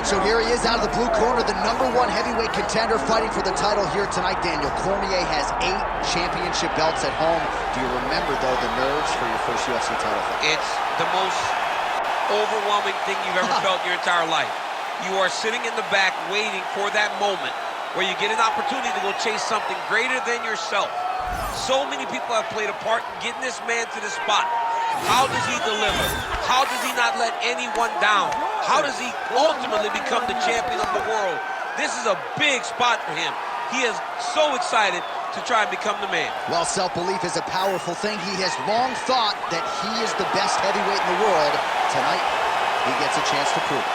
right, so here he is out of the blue corner, the #1 heavyweight contender fighting for the title here tonight. Daniel Cormier has 8 championship belts at home. Do you remember, though, the nerves for your first UFC title fight? It's the most overwhelming thing you've ever felt in your entire life. You are sitting in the back waiting for that moment where you get an opportunity to go chase something greater than yourself. So many people have played a part in getting this man to the spot. How does he deliver? How does he not let anyone down? How does he ultimately become the champion of the world? This is a big spot for him. He is so excited to try and become the man. While self-belief is a powerful thing, he has long thought that he is the best heavyweight in the world. Tonight, he gets a chance to prove it.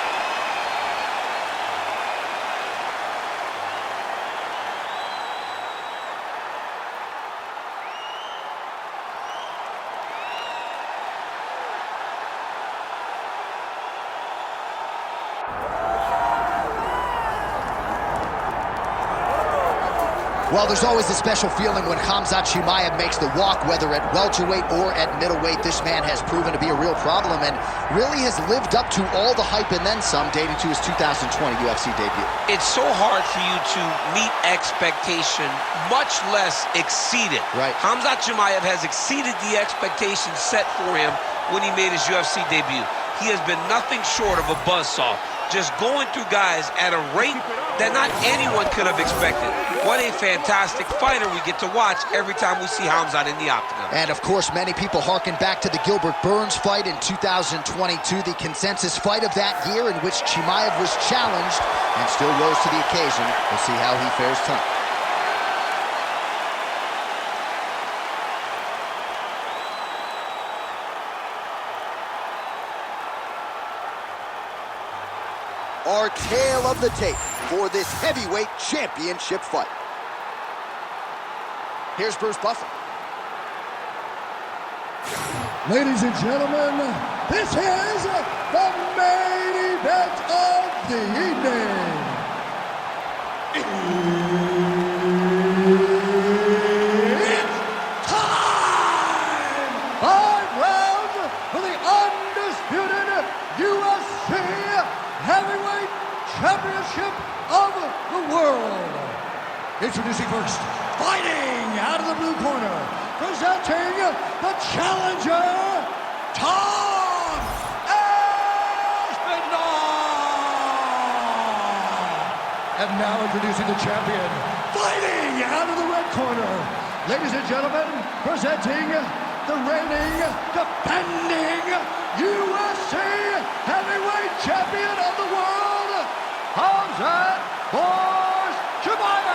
Well, there's always a special feeling when Khamzat Chimaev makes the walk, whether at welterweight or at middleweight. This man has proven to be a real problem and really has lived up to all the hype and then some, dating to his 2020 UFC debut. It's so hard for you to meet expectation, much less exceed it. Right. Khamzat Chimaev has exceeded the expectations set for him when he made his UFC debut. He has been nothing short of a buzzsaw, just going through guys at a rate that not anyone could have expected. What a fantastic fighter we get to watch every time we see Khamzat in the octagon. And of course, many people harken back to the Gilbert Burns fight in 2022, the consensus fight of that year in which Chimaev was challenged and still rose to the occasion. We'll see how he fares tonight. Our tale of the tape for this heavyweight championship fight. Here's Bruce Buffer. Ladies and gentlemen, this is the main event of the evening. It's time! 5 rounds for the undisputed UFC Heavyweight Championship of the world. Introducing first, fighting out of the blue corner, presenting the challenger, Tom Aspinall. And now introducing the champion, fighting out of the red corner. Ladies and gentlemen, presenting the reigning, defending UFC Heavyweight Champion of the world, Khamzat Chimaev.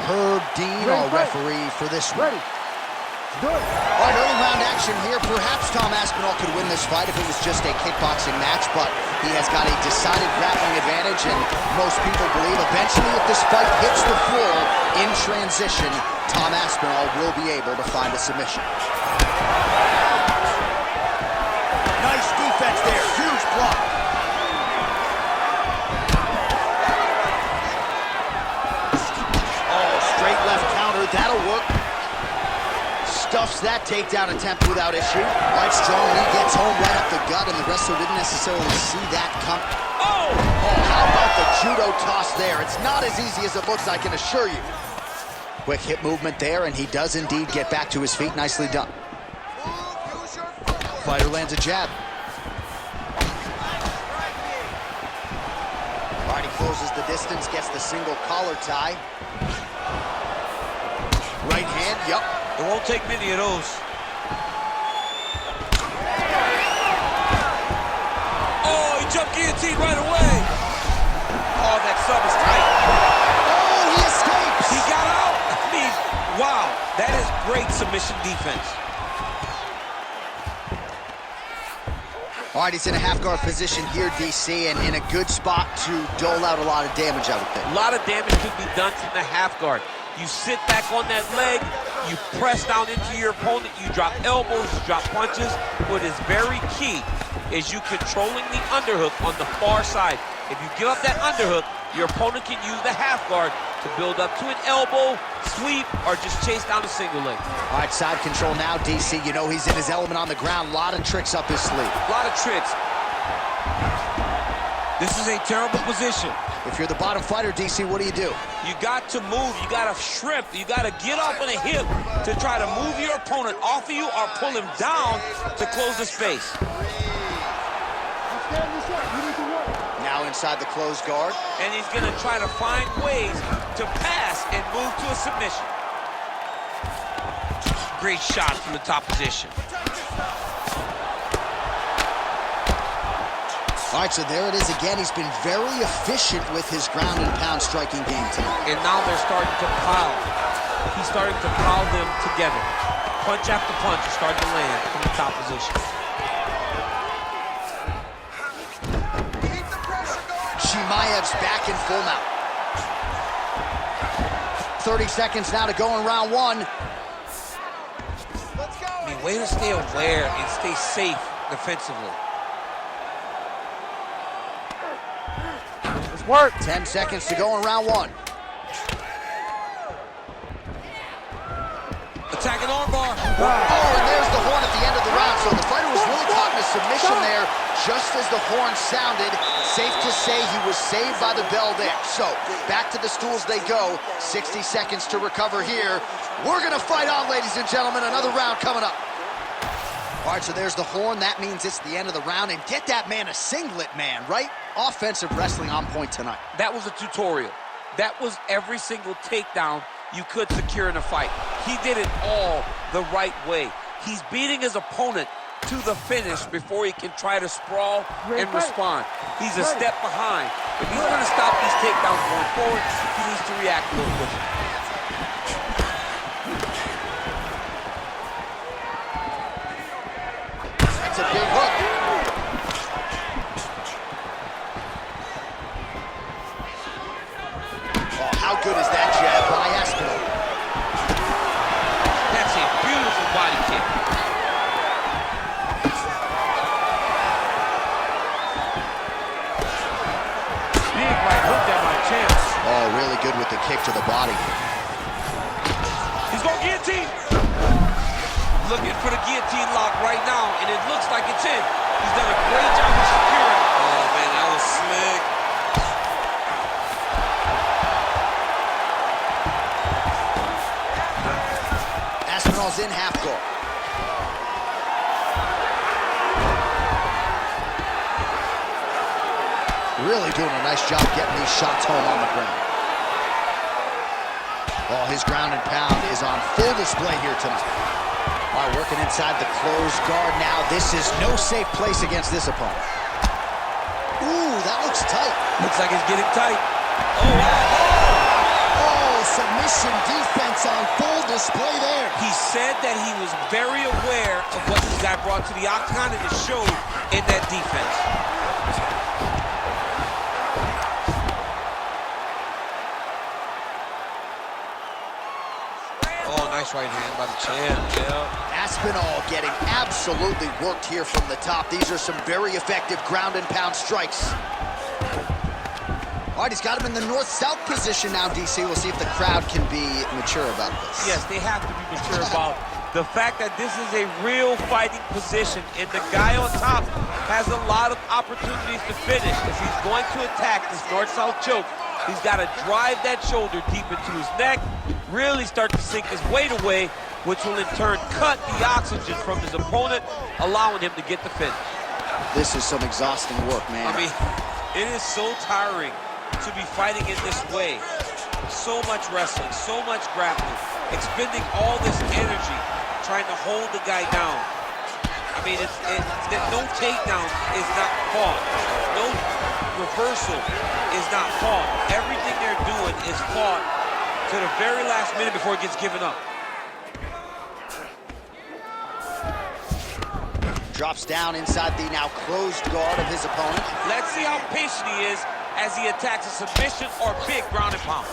Herb Dean, our referee for this one. Ready. Good. All right, early round action here. Perhaps Tom Aspinall could win this fight if it was just a kickboxing match, but he has got a decided grappling advantage, and most people believe eventually if this fight hits the floor in transition, Tom Aspinall will be able to find a submission. Nice defense there, huge block. Oh, straight left counter, that'll work. Stuffs that takedown attempt without issue. Right, strong knee gets home right up the gut, and the wrestler didn't necessarily see that come. Oh, how about the judo toss there? It's not as easy as it looks, I can assure you. Quick hip movement there, and he does indeed get back to his feet. Nicely done. Fighter lands a jab. All right, he closes the distance, gets the single collar tie. Right hand, yup. It won't take many of those. Oh, he jumped guillotine right away. Oh, that sub is tight. Oh, he escapes. He got out. I mean, wow, that is great submission defense. All right, he's in a half-guard position here, DC, and in a good spot to dole out a lot of damage, I would think. A lot of damage could be done from the half guard. You sit back on that leg, you press down into your opponent, you drop elbows, you drop punches. What is very key is you controlling the underhook on the far side. If you give up that underhook, your opponent can use the half guard to build up to an elbow, sweep, or just chase down a single leg. All right, side control now, DC. You know he's in his element on the ground. A lot of tricks up his sleeve. A lot of tricks. This is a terrible position. If you're the bottom fighter, DC, what do? You got to move. You got to shrimp. You got to get off on a hip to try to move your opponent off of you or pull him down to close the space. Now inside the closed guard. And he's going to try to find ways to pass and move to a submission. Great shot from the top position. All right, so there it is again. He's been very efficient with his ground and pound striking game tonight. And now they're starting to pile. He's starting to pile them together. Punch after punch is starting to land from the top position. Chimaev's back in full mount. 30 seconds now to go in round one. Let's go. I mean, way to stay aware and stay safe defensively. Work. 10 seconds to go in round one. Attacking armbar. Oh, and there's the horn at the end of the round. So the fighter was really caught in a submission there just as the horn sounded. Safe to say he was saved by the bell there. So back to the stools they go. 60 seconds to recover here. We're going to fight on, ladies and gentlemen. Another round coming up. All right, so there's the horn. That means it's the end of the round. And get that man a singlet, man, right? Offensive wrestling on point tonight. That was a tutorial. That was every single takedown you could secure in a fight. He did it all the right way. He's beating his opponent to the finish before he can try to sprawl and respond. He's a step behind. If he's going to stop these takedowns going forward, he needs to react a little quicker. That's a big hook. Oh, how good is that jab by Aspinall? That's a beautiful body kick. Big right hook there by Chance. Oh, really good with the kick to the body. He's going guillotine. Looking for the guillotine lock right now, and it looks like it's in. He's done a great job of securing. Oh, man, that was slick. Aspinall's in half guard. Really doing a nice job getting these shots home on the ground. Oh, his ground and pound is on full display here tonight. All right, working inside the closed guard now. This is no safe place against this opponent. Ooh, that looks tight. Looks like it's getting tight. Oh, wow. Oh, submission defense on full display there. He said that he was very aware of what this guy brought to the octagon, and it showed in that defense. Oh, nice right hand by the champ. Yeah. Aspinall getting absolutely worked here from the top. These are some very effective ground and pound strikes. All right, he's got him in the north-south position now, DC. We'll see if the crowd can be mature about this. Yes, they have to be mature about the fact that this is a real fighting position, and the guy on top has a lot of opportunities to finish. If he's going to attack this north-south choke, he's got to drive that shoulder deep into his neck, really start to sink his weight away, which will in turn cut the oxygen from his opponent, allowing him to get the finish. This is some exhausting work, man. I mean, it is so tiring to be fighting in this way. So much wrestling, so much grappling, expending all this energy trying to hold the guy down. I mean, no takedown is not fought. No reversal is not fought. Everything they're doing is fought to the very last minute before it gets given up. Drops down inside the now closed guard of his opponent. Let's see how patient he is as he attacks a submission or big ground and pound.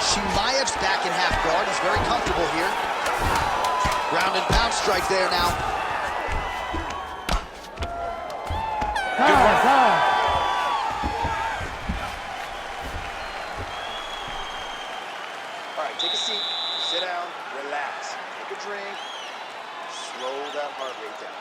Chimaev's back in half guard. He's very comfortable here. Ground and pound strike there now. Good work. All right, take a seat, sit down, relax. Take a drink, slow that heart rate down.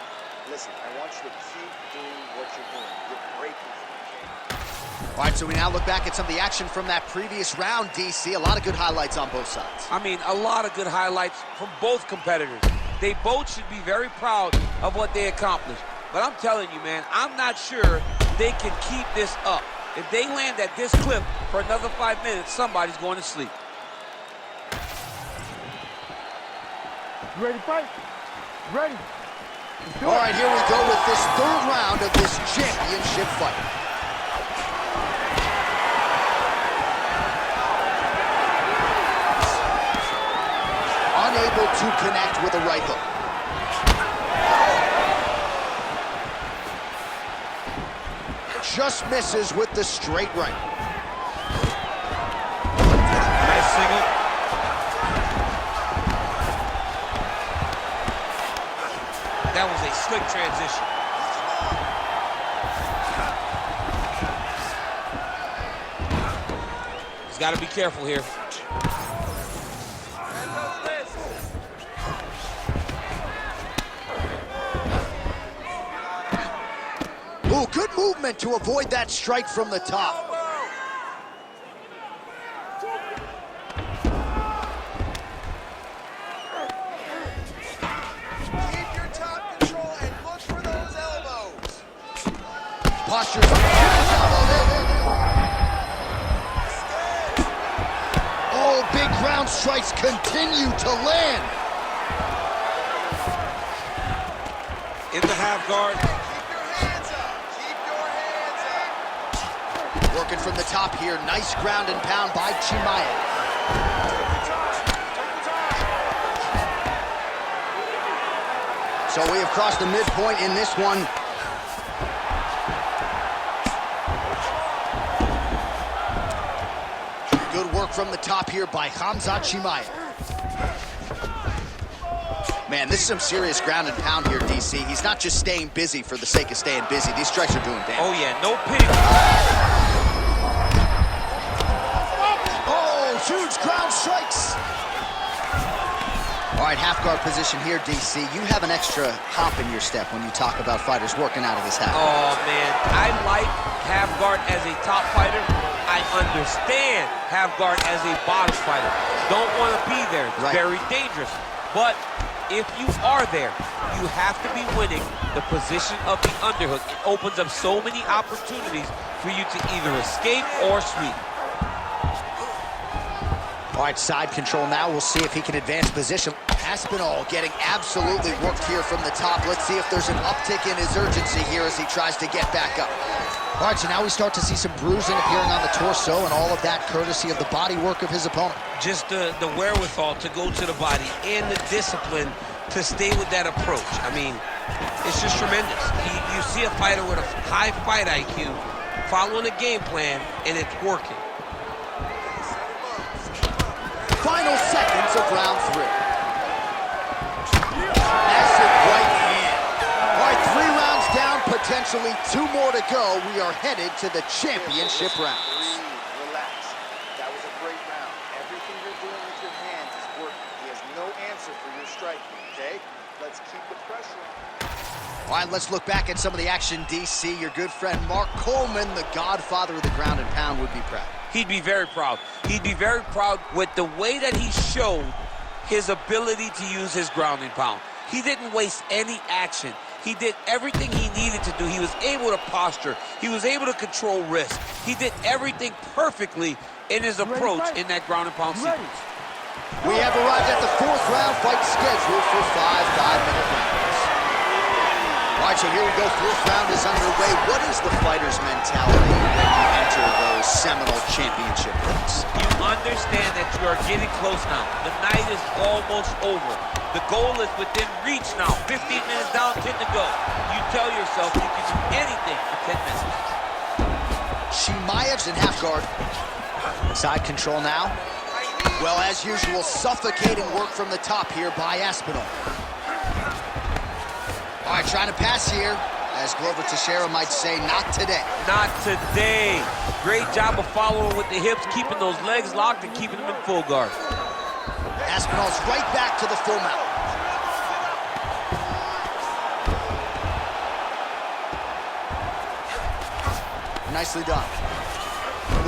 Listen, I want you to keep doing what you're doing. You're breaking through. All right, so we now look back at some of the action from that previous round, DC. A lot of good highlights on both sides. I mean, a lot of good highlights from both competitors. They both should be very proud of what they accomplished. But I'm telling you, man, I'm not sure they can keep this up. If they land at this clip for another 5 minutes, somebody's going to sleep. You ready to fight? Ready? All right, here we go with this third round of this championship fight. Unable to connect with a right hook. Just misses with the straight right. Nice single. That was a slick transition. He's got to be careful here. Ooh, good movement to avoid that strike from the top. Keep your top control and look for those elbows. Postures. Oh, big ground strikes continue to land. In the half guard. Working from the top here. Nice ground and pound by Chimaev. So we have crossed the midpoint in this one. Good work from the top here by Khamzat Chimaev. Man, this is some serious ground and pound here, DC. He's not just staying busy for the sake of staying busy. These strikes are doing damage. Oh, yeah, no pity. Oh, huge ground strikes. All right, half guard position here, DC. You have an extra hop in your step when you talk about fighters working out of this half. Oh, man, I like half guard as a top fighter. I understand half guard as a bottom fighter. Don't want to be there. It's very dangerous. But if you are there, you have to be winning the position of the underhook. It opens up so many opportunities for you to either escape or sweep. All right, side control now. We'll see if he can advance position. Aspinall getting absolutely worked here from the top. Let's see if there's an uptick in his urgency here as he tries to get back up. All right, so now we start to see some bruising appearing on the torso, and all of that courtesy of the body work of his opponent. Just the wherewithal to go to the body and the discipline to stay with that approach. I mean, it's just tremendous. You see a fighter with a high fight IQ following a game plan, and it's working. Final seconds of round 3. Massive right hand. All right, 3 rounds down, potentially 2 more to go. We are headed to the championship rounds. Relax. That was a great round. Everything you're doing with your hands is working. He has no answer for your striking, okay? Let's keep the pressure on. All right, let's look back at some of the action, DC. Your good friend Mark Coleman, the godfather of the ground and pound, would be proud. He'd be very proud. He'd be very proud with the way that he showed his ability to use his ground and pound. He didn't waste any action. He did everything he needed to do. He was able to posture. He was able to control risk. He did everything perfectly in his approach in that ground and pound sequence. We have arrived at the 4th round fight scheduled for 5 5-minute rounds. All right, so here we go. 4th round is underway. What is the fighter's mentality when you enter those seminal championship rings? You understand that you are getting close now. The night is almost over. The goal is within reach now. 15 minutes down, 10 to go. You tell yourself you can do anything for 10 minutes. Chimaev's in half guard. Side control now. Well, as usual, suffocating work from the top here by Aspinall. All right, trying to pass here. As Glover Teixeira might say, not today. Not today. Great job of following with the hips, keeping those legs locked and keeping them in full guard. Aspinall's right back to the full mount. nicely done.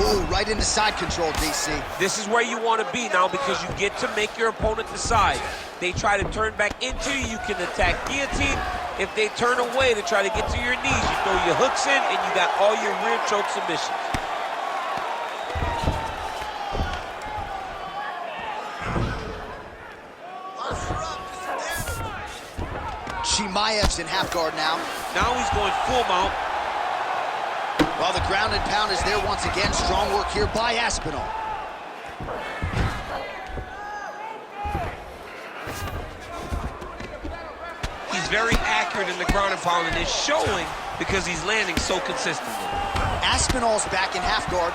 Ooh, right into side control, DC. This is where you want to be now because you get to make your opponent decide. They try to turn back into you, you can attack guillotine. If they turn away to try to get to your knees, you throw your hooks in and you got all your rear choke submissions. Chimaev's in half guard now. Now he's going full mount. Well, the ground and pound is there once again. Strong work here by Aspinall. He's very accurate in the ground and pound, and it's showing because he's landing so consistently. Aspinall's back in half guard.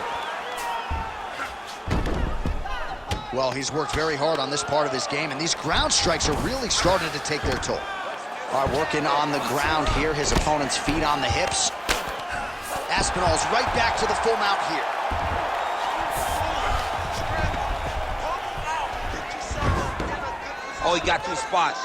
Well, he's worked very hard on this part of his game, and these ground strikes are really starting to take their toll. All right, working on the ground here. His opponent's feet on the hips. Aspinall's right back to the full mount here. Oh, he got to the spot.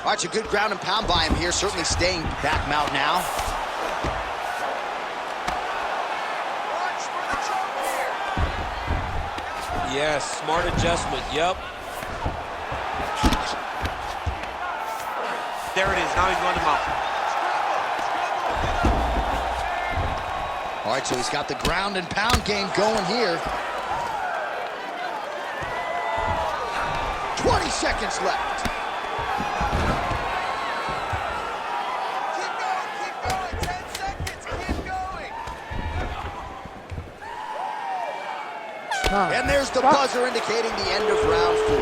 All right, a good ground and pound by him here. Certainly staying back mount now. Watch for the choke here. Yes, smart adjustment, yep. There it is, now he's going to mount. All right, so he's got the ground and pound game going here. 20 seconds left. And there's the buzzer indicating the end of round 4.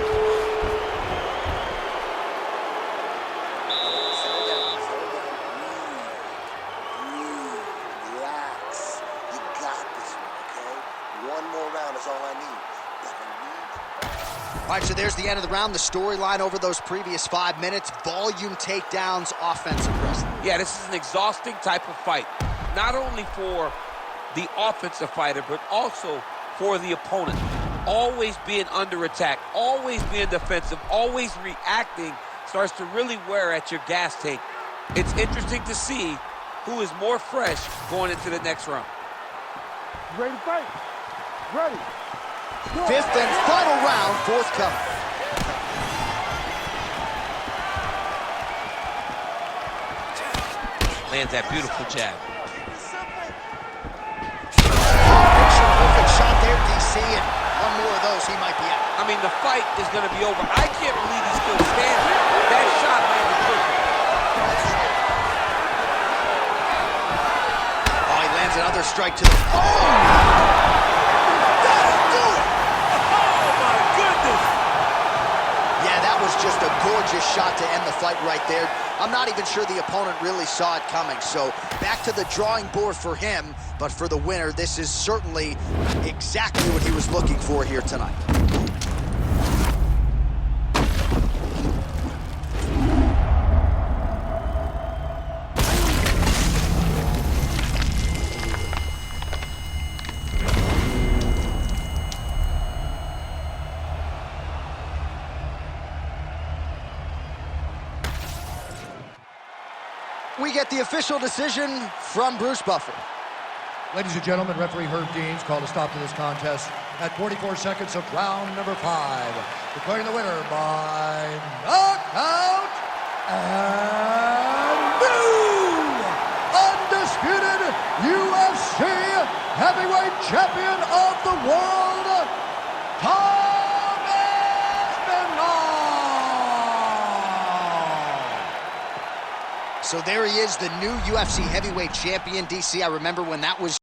Relax. You got this one, okay? One more round is all I need. All right, so there's the end of the round. The storyline over those previous 5 minutes. Volume takedowns, offensive wrestling. Yeah, this is an exhausting type of fight. Not only for the offensive fighter, but also for the opponent. Always being under attack, always being defensive, always reacting starts to really wear at your gas tank. It's interesting to see who is more fresh going into the next round. Ready to fight? Ready. Fifth and final round, forthcoming. Lands that beautiful jab. Perfect shot there, DC, and one more of those, he might be out. I mean, the fight is going to be over. I can't believe he's still standing. That shot landed perfect. Oh, he lands another strike to the... Oh! That'll do it! Oh, my goodness! Yeah, that was just a gorgeous shot to end the fight right there. I'm not even sure the opponent really saw it coming. So back to the drawing board for him, but for the winner, this is certainly exactly what he was looking for here tonight. We get the official decision from Bruce Buffer. Ladies and gentlemen, referee Herb Deans called a stop to this contest at 44 seconds of round number 5, declaring the winner by knockout and new undisputed UFC heavyweight champion of the world, Aspinall. So there he is, the new UFC heavyweight champion. DC, I remember when that was